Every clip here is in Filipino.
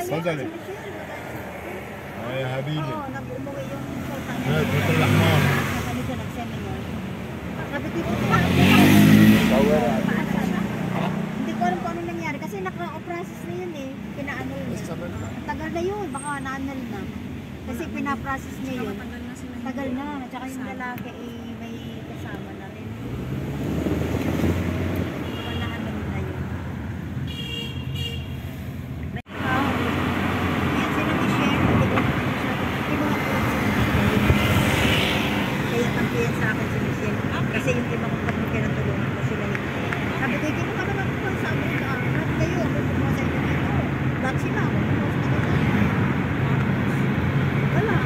تفضلي. يا حبيبي. nag-umuwi yung sultan. Dito Rahman. Kami siya nag-seminar. Sabi ko, hindi ko alam kung ano nangyari kasi naka-process na yun eh. Pina-annul niya. Tagal na yun, baka na-annul na. Kasi pina-process niya yun. Tagal na. At saka yung lalaki may kasama na rin. Baka na-annul na yun. Yan sila ni Shen. Kaya tampiyan sa akin si Michelle. Kasi yung iba kong pag pinatulungan ko sila hindi. Sabi ko, hindi ko ka naman kung sa amin ka. Lahat kayo, ako kumuha sa inyo dito. Lahat sila, ako kumuha sa inyo. Wala.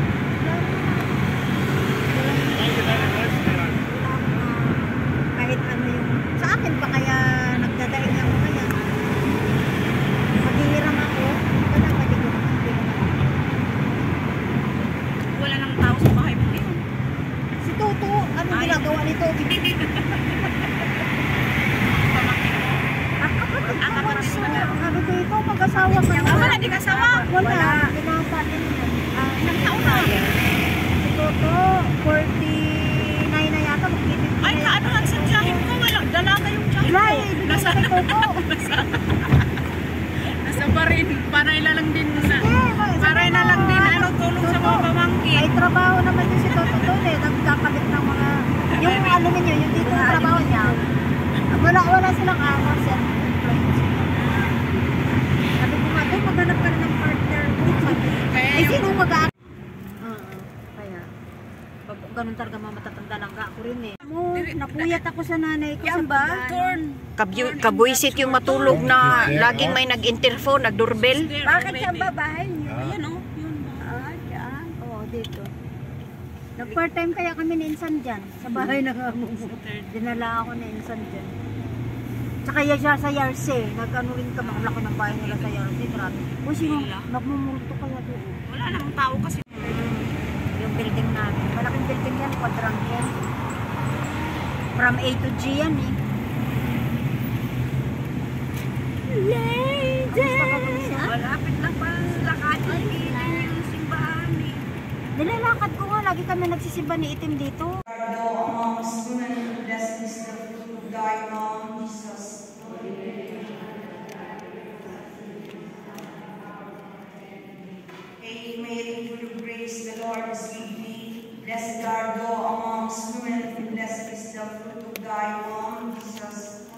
Kahit ano yung, sa akin pa kaya nagdadaing ako kaya. Maghihiram ako, wala pa din yung wala nang tao sa bahay mo yun. si Toto, ano ginagawa nito? Sabi ko ito, mag-asawa ka na. Wala, di kasawa. Wala. Pinasa din yan. Ilang taon na? Si Toto, 49 na yata. Ay, ano ang sadyahin ko? Wala, dalaga yung tiyahin ko. Wala, ibigay sa kay Toto. Nasa pa rin. Paray na lang din na. Paray na lang din ano, tulong sa mga pamangkin. May trabaho naman din si Toto doon eh. Nagkakabit ng mga, yung ano ninyo, yung dito na trabaho niya. Wala silang araw siya. Sabi ko nga, doon maghanap ka na ng partner mo. Ay, sino mag-aak? Kaya, pag ganun talaga matatanda lang ka, ako rin eh. Napuyat ako sa nanay ko sa pagdaan. Kabuisit yung matulog na laging may nag-interphone, nag-doorbell. Bakit siyang babahay niyo? Ayan o. Diyan. Oo, dito. Nag-part-time kaya kami ni Insan dyan. Sa bahay na kamo. Dinala ako ni Insan dyan. Tsaka siya sa Yarse. Nag-ano rin ka, makalaki ng bahay nila sa Yarse. Grabe. Uy, sino? Nagmumulto kaya doon. Wala namang tao kasi. Yung building namin. Malaking building yan, quadrangle. From A to G yan eh. Malapit lang pa lakatin yung simbahan eh. Nilalakad ko nga, lagi kami nagsisimba ni Itim dito. Amongst women, blessed is the fruit of thy womb, Jesus. Hail Mary, full of grace, the Lord is with thee. Blessed art thou amongst women, and blessed is the fruit of thy womb, Jesus.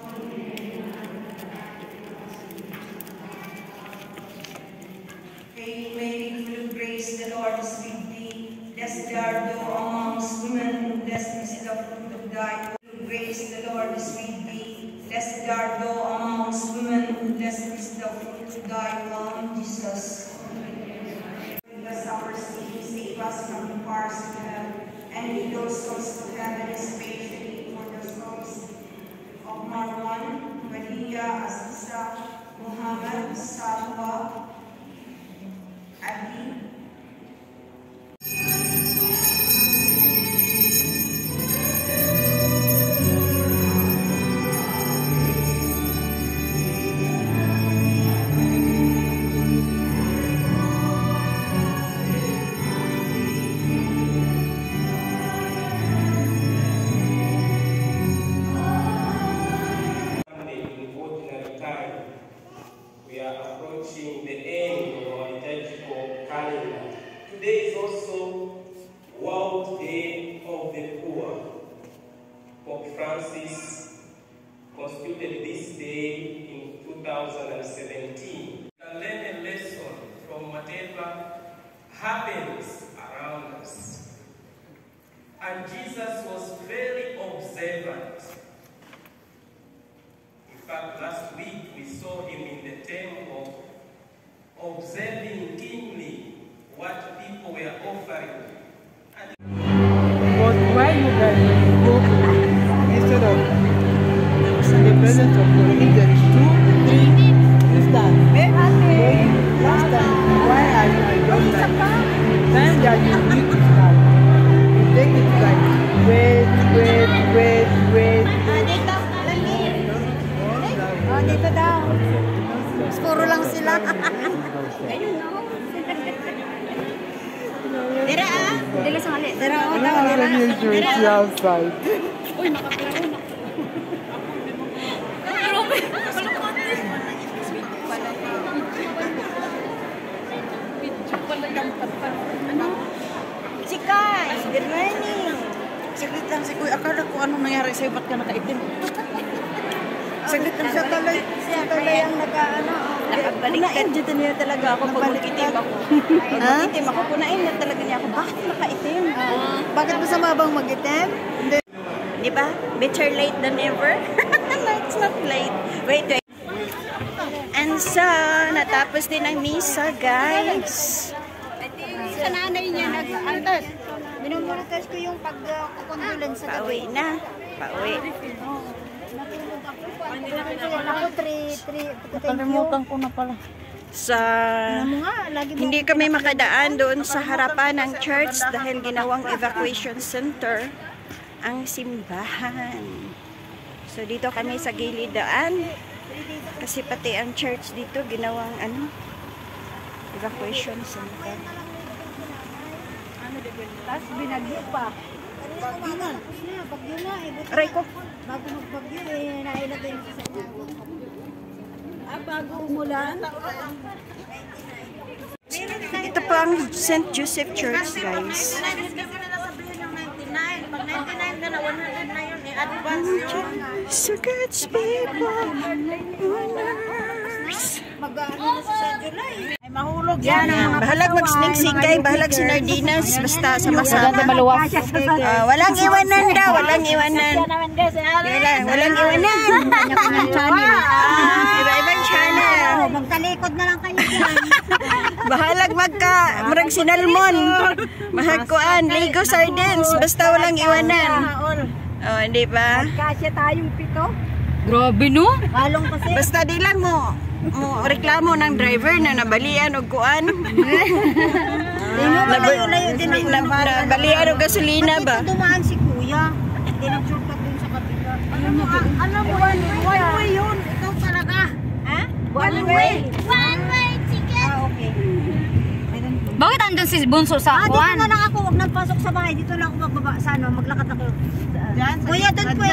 Hail Mary, full of grace, the Lord is with thee. Blessed art thou amongst women, and blessed is the fruit of thy womb. Grace, the Lord is with thee. Blessed art thou amongst women, and blessed is the fruit of thy womb, Jesus. Forgive us our sins, save us from the fires of hell, and lead those souls to heaven, especially for the souls of Marwan, Maria, Aziza, Muhammad, Salwa, Ali. We are approaching the end of our liturgical calendar. Today is also World Day of the Poor. Pope Francis constituted this day in 2017. We can learn a lesson from whatever happens around us. And Jesus was very observant. In fact, last week we saw him in the temple observing keenly what people were offering. But why you guys go instead of the presence of God, if there is 2, 3, you stand. Last time, why are you just like time that you need to start? You take it like wait. Dito daw. Puro lang sila. Dili sa ngali. Dira ako. Wala already a jersey outside. Si Kai, good morning. Saglit lang si Kuya. Akala ko anong nangyari sa'yo. Ba't ka nakaitim? Saglit lang sa tuloy. Sa tuloy ang nag-ano. Nakabaliktad dito niya talaga ako pag mag-itim ako. Pag mag-itim ako, punain na talaga niya ako. Bakit nakaitim? Bakit masama bang mag-itim? Di ba? Better late than never. No, it's not late. Wait. And so, natapos din ang misa, guys. Sa nanay niya nag-antad. Minumonitor ko yung pag-condolence sa Pauwi na. Pauwi. Ako, Kalimutan ko na pala. Sa lagi hindi kami makadaan doon sa harapan ng church dahil ginawang evacuation center ang simbahan. So dito kami sa gilid daan kasi pati ang church dito ginawang evacuation center. Tapos binagyo pa. Bagyo na. Aray ko. Bago magbagyo nailagay yung sasakyan. Bago umulan. Ito po ang St. Joseph Church, guys. So God's people on earth. Ay mahulog Yan, bahalag magsinigsingay, bahalag si Nardinas, basta sama-sama. Walang iwanan daw, walang iwanan. Walang iwanan. Iba-ibang channel. Magtalikod na lang kayo dyan. Bahalag murag sinalmon. Mahagkuan, Lego sardines, basta walang iwanan. Oh, hindi ba? Kasya tayong pito. Grabe no? Halong kasi. Basta di lang mo reklamo ng driver na nabalian og kuan. Layo-layo din ang Nabalian og gasolina ba? Dito dumaan si Kuya. Hindi nag-shortcut din sa kabila. Alam mo, one way yun. Ikaw talaga. Ha? One way. One way ticket. Okay. Bakit andun si Bunso sa Dito kuwan? na lang ako. Huwag nang pasok sa bahay. Dito lang ako magbaba sa maglakad ako. Kuya, doon po.